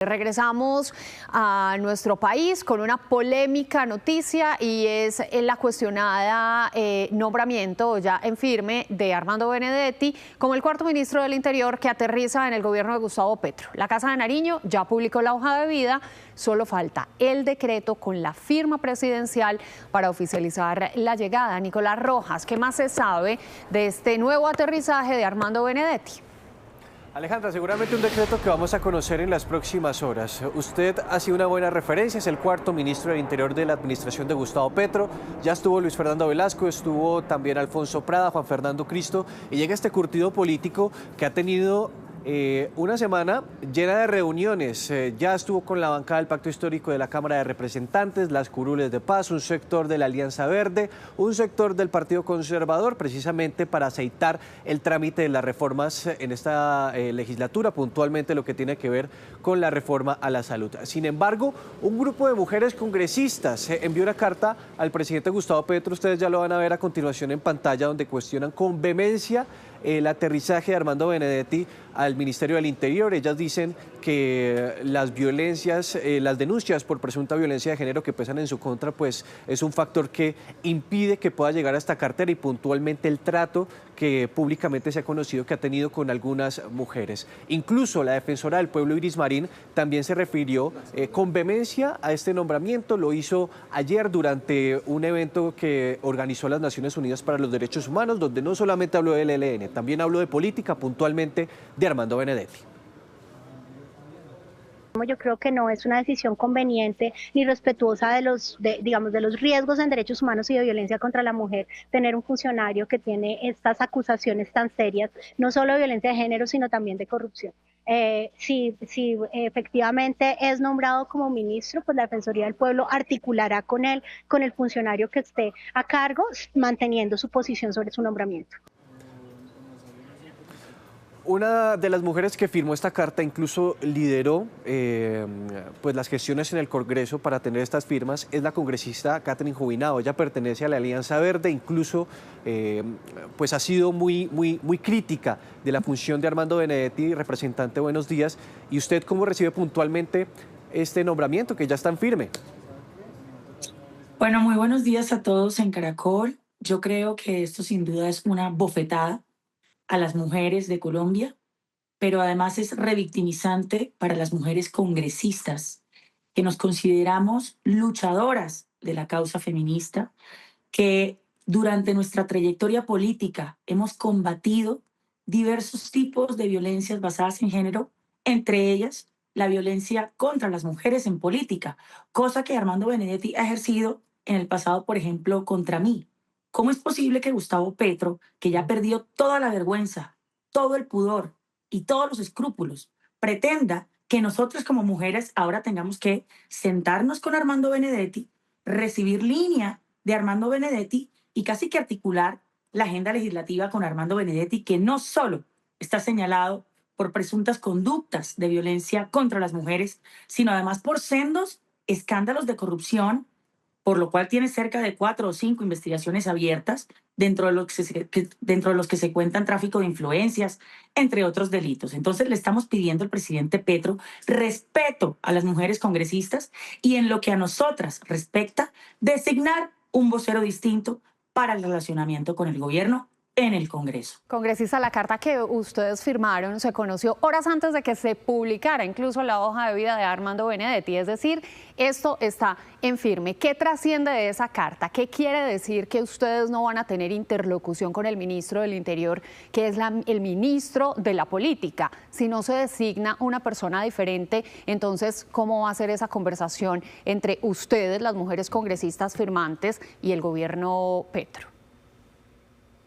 Regresamos a nuestro país con una polémica noticia y es la cuestionada nombramiento ya en firme de Armando Benedetti como el cuarto ministro del Interior que aterriza en el gobierno de Gustavo Petro. La Casa de Nariño ya publicó la hoja de vida, solo falta el decreto con la firma presidencial para oficializar la llegada. Nicolás Rojas, ¿qué más se sabe de este nuevo aterrizaje de Armando Benedetti? Alejandra, seguramente un decreto que vamos a conocer en las próximas horas. Usted ha sido una buena referencia, es el cuarto ministro del Interior de la administración de Gustavo Petro. Ya estuvo Luis Fernando Velasco, estuvo también Alfonso Prada, Juan Fernando Cristo, y llega este curtido político que ha tenido una semana llena de reuniones. Ya estuvo con la bancada del Pacto Histórico de la Cámara de Representantes, las curules de paz, un sector de la Alianza Verde, un sector del Partido Conservador, precisamente para aceitar el trámite de las reformas en esta legislatura, puntualmente lo que tiene que ver con la reforma a la salud. Sin embargo, un grupo de mujeres congresistas envió una carta al presidente Gustavo Petro, ustedes ya lo van a ver a continuación en pantalla, donde cuestionan con vehemencia el aterrizaje de Armando Benedetti al Ministerio del Interior. Ellas dicen que las violencias, las denuncias por presunta violencia de género que pesan en su contra, pues es un factor que impide que pueda llegar a esta cartera, y puntualmente el trato que públicamente se ha conocido que ha tenido con algunas mujeres. Incluso la defensora del pueblo, Iris Marín, también se refirió con vehemencia a este nombramiento. Lo hizo ayer durante un evento que organizó las Naciones Unidas para los Derechos Humanos, donde no solamente habló del ELN, también habló de política, puntualmente de Armando Benedetti. Yo creo que no es una decisión conveniente ni respetuosa de los riesgos en derechos humanos y de violencia contra la mujer tener un funcionario que tiene estas acusaciones tan serias, no solo de violencia de género, sino también de corrupción. Si efectivamente es nombrado como ministro, pues la Defensoría del Pueblo articulará con él, con el funcionario que esté a cargo, manteniendo su posición sobre su nombramiento. Una de las mujeres que firmó esta carta incluso lideró pues las gestiones en el Congreso para tener estas firmas, es la congresista Catherine Jubinao. Ella pertenece a la Alianza Verde, incluso pues ha sido muy crítica de la función de Armando Benedetti. Representante, buenos días. ¿Y usted cómo recibe puntualmente este nombramiento que ya está en firme? Bueno, muy buenos días a todos en Caracol. Yo creo que esto sin duda es una bofetada a las mujeres de Colombia, pero además es revictimizante para las mujeres congresistas que nos consideramos luchadoras de la causa feminista, que durante nuestra trayectoria política hemos combatido diversos tipos de violencias basadas en género, entre ellas la violencia contra las mujeres en política, cosa que Armando Benedetti ha ejercido en el pasado, por ejemplo, contra mí. ¿Cómo es posible que Gustavo Petro, que ya perdió toda la vergüenza, todo el pudor y todos los escrúpulos, pretenda que nosotros como mujeres ahora tengamos que sentarnos con Armando Benedetti, recibir línea de Armando Benedetti y casi que articular la agenda legislativa con Armando Benedetti, que no solo está señalado por presuntas conductas de violencia contra las mujeres, sino además por sendos escándalos de corrupción, por lo cual tiene cerca de 4 o 5 investigaciones abiertas, dentro de los que se cuentan tráfico de influencias, entre otros delitos. Entonces le estamos pidiendo al presidente Petro respeto a las mujeres congresistas y, en lo que a nosotras respecta, designar un vocero distinto para el relacionamiento con el gobierno en el Congreso. Congresista, la carta que ustedes firmaron se conoció horas antes de que se publicara incluso la hoja de vida de Armando Benedetti, es decir, esto está en firme. ¿Qué trasciende de esa carta? ¿Qué quiere decir que ustedes no van a tener interlocución con el ministro del Interior, que es el ministro de la política? Si no se designa una persona diferente, entonces, ¿cómo va a ser esa conversación entre ustedes, las mujeres congresistas firmantes, y el gobierno Petro?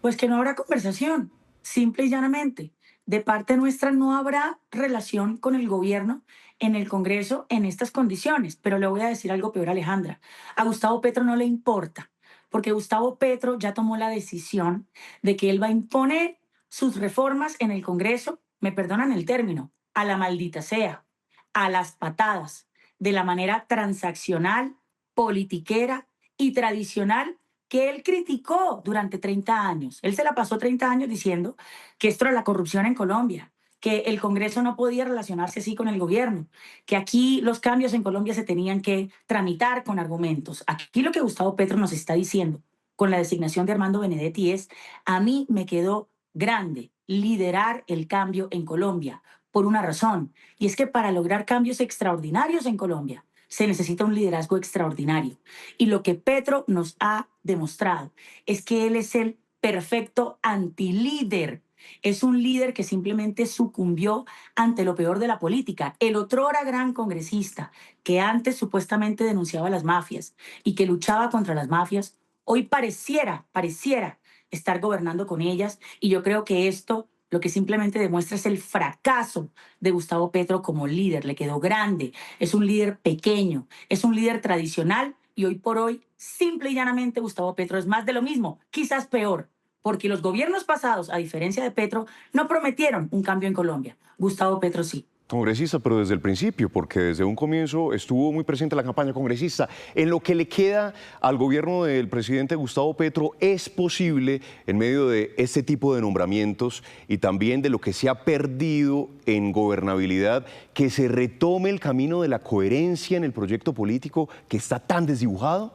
Pues que no habrá conversación, simple y llanamente. De parte nuestra no habrá relación con el gobierno en el Congreso en estas condiciones. Pero le voy a decir algo peor, Alejandra. A Gustavo Petro no le importa, porque Gustavo Petro ya tomó la decisión de que él va a imponer sus reformas en el Congreso, me perdonan el término, a la maldita sea, a las patadas, de la manera transaccional, politiquera y tradicional que él criticó durante 30 años. Él se la pasó 30 años diciendo que esto era la corrupción en Colombia, que el Congreso no podía relacionarse así con el gobierno, que aquí los cambios en Colombia se tenían que tramitar con argumentos. Aquí lo que Gustavo Petro nos está diciendo con la designación de Armando Benedetti es: a mí me quedó grande liderar el cambio en Colombia por una razón, y es que para lograr cambios extraordinarios en Colombia se necesita un liderazgo extraordinario. Y lo que Petro nos ha demostrado es que él es el perfecto antilíder. Es un líder que simplemente sucumbió ante lo peor de la política. El otrora gran congresista que antes supuestamente denunciaba las mafias y que luchaba contra las mafias, hoy pareciera estar gobernando con ellas, y yo creo que esto lo que simplemente demuestra es el fracaso de Gustavo Petro como líder. Le quedó grande, es un líder pequeño, es un líder tradicional, y hoy por hoy, simple y llanamente, Gustavo Petro es más de lo mismo, quizás peor, porque los gobiernos pasados, a diferencia de Petro, no prometieron un cambio en Colombia. Gustavo Petro sí. Congresista, pero desde el principio, porque desde un comienzo estuvo muy presente en la campaña congresista. En lo que le queda al gobierno del presidente Gustavo Petro, ¿es posible, en medio de este tipo de nombramientos y también de lo que se ha perdido en gobernabilidad, que se retome el camino de la coherencia en el proyecto político que está tan desdibujado?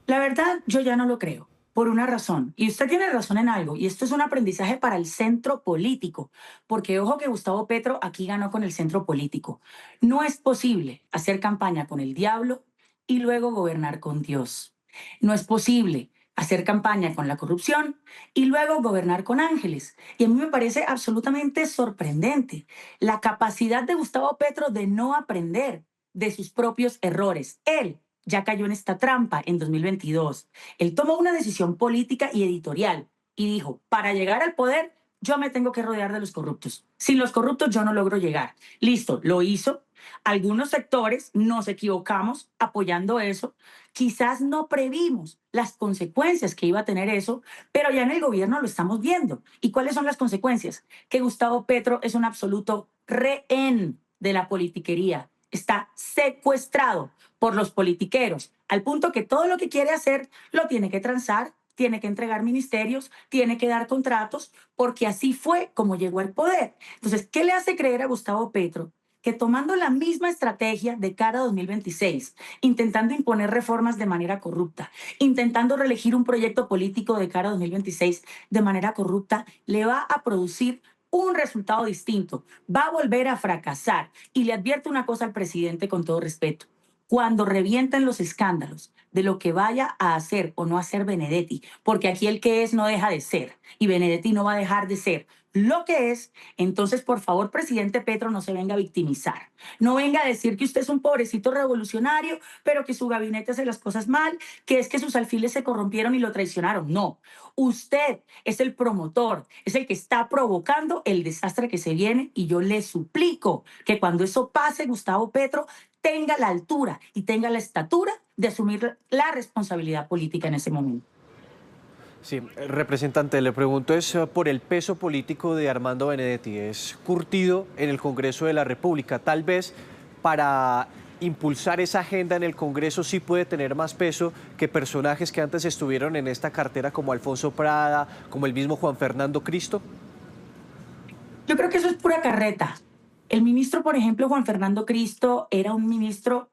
La verdad, yo ya no lo creo, por una razón. Y usted tiene razón en algo, y esto es un aprendizaje para el centro político, porque ojo que Gustavo Petro aquí ganó con el centro político. No es posible hacer campaña con el diablo y luego gobernar con Dios. No es posible hacer campaña con la corrupción y luego gobernar con ángeles. Y a mí me parece absolutamente sorprendente la capacidad de Gustavo Petro de no aprender de sus propios errores. Él ya cayó en esta trampa en 2022. Él tomó una decisión política y editorial y dijo: para llegar al poder, yo me tengo que rodear de los corruptos. Sin los corruptos yo no logro llegar. Listo, lo hizo. Algunos sectores nos equivocamos apoyando eso. Quizás no previmos las consecuencias que iba a tener eso, pero ya en el gobierno lo estamos viendo. ¿Y cuáles son las consecuencias? Que Gustavo Petro es un absoluto rehén de la politiquería. Está secuestrado por los politiqueros, al punto que todo lo que quiere hacer lo tiene que transar, tiene que entregar ministerios, tiene que dar contratos, porque así fue como llegó al poder. Entonces, ¿qué le hace creer a Gustavo Petro? Que tomando la misma estrategia de cara a 2026, intentando imponer reformas de manera corrupta, intentando reelegir un proyecto político de cara a 2026 de manera corrupta, le va a producir un resultado distinto, va a volver a fracasar. Y le advierto una cosa al presidente con todo respeto: cuando revienten los escándalos de lo que vaya a hacer o no hacer Benedetti, porque aquí el que es no deja de ser, y Benedetti no va a dejar de ser lo que es, entonces por favor, presidente Petro, no se venga a victimizar. No venga a decir que usted es un pobrecito revolucionario, pero que su gabinete hace las cosas mal, que es que sus alfiles se corrompieron y lo traicionaron. No, usted es el promotor, es el que está provocando el desastre que se viene, y yo le suplico que cuando eso pase, Gustavo Petro tenga la altura y tenga la estatura de asumir la responsabilidad política en ese momento. Sí, representante, le pregunto es por el peso político de Armando Benedetti. Es curtido en el Congreso de la República. Tal vez para impulsar esa agenda en el Congreso sí puede tener más peso que personajes que antes estuvieron en esta cartera como Alfonso Prada, como el mismo Juan Fernando Cristo. Yo creo que eso es pura carreta. El ministro, por ejemplo, Juan Fernando Cristo, era un ministro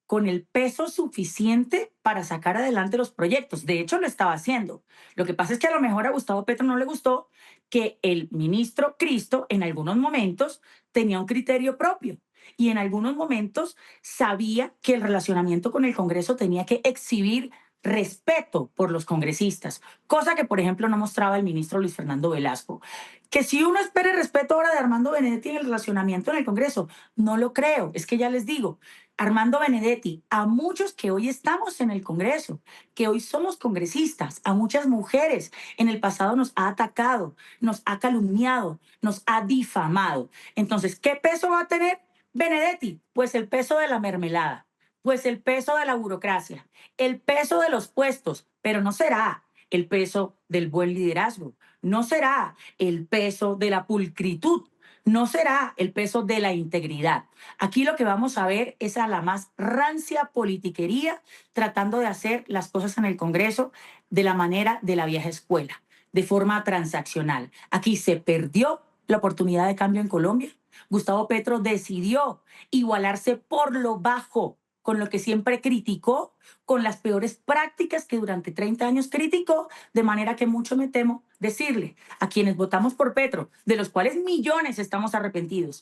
con el peso suficiente para sacar adelante los proyectos. De hecho, lo estaba haciendo. Lo que pasa es que a lo mejor a Gustavo Petro no le gustó que el ministro Cristo en algunos momentos tenía un criterio propio, y en algunos momentos sabía que el relacionamiento con el Congreso tenía que exhibir respeto por los congresistas, cosa que, por ejemplo, no mostraba el ministro Luis Fernando Velasco. Que si uno espere respeto ahora de Armando Benedetti en el relacionamiento en el Congreso, no lo creo. Es que ya les digo, Armando Benedetti, a muchos que hoy estamos en el Congreso, que hoy somos congresistas, a muchas mujeres en el pasado nos ha atacado, nos ha calumniado, nos ha difamado. Entonces, ¿qué peso va a tener Benedetti? Pues el peso de la mermelada, pues el peso de la burocracia, el peso de los puestos, pero no será el peso del buen liderazgo, no será el peso de la pulcritud, no será el peso de la integridad. Aquí lo que vamos a ver es a la más rancia politiquería tratando de hacer las cosas en el Congreso de la manera de la vieja escuela, de forma transaccional. Aquí se perdió la oportunidad de cambio en Colombia. Gustavo Petro decidió igualarse por lo bajo con lo que siempre criticó, con las peores prácticas que durante 30 años criticó, de manera que mucho me temo decirle a quienes votamos por Petro, de los cuales millones estamos arrepentidos,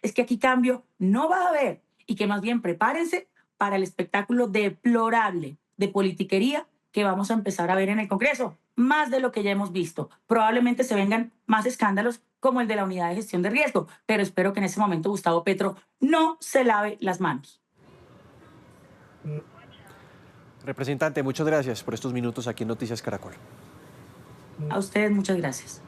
es que aquí cambio no va a haber y que más bien prepárense para el espectáculo deplorable de politiquería que vamos a empezar a ver en el Congreso, más de lo que ya hemos visto. Probablemente se vengan más escándalos como el de la unidad de gestión de riesgo, pero espero que en ese momento Gustavo Petro no se lave las manos. Representante, muchas gracias por estos minutos aquí en Noticias Caracol. A ustedes muchas gracias.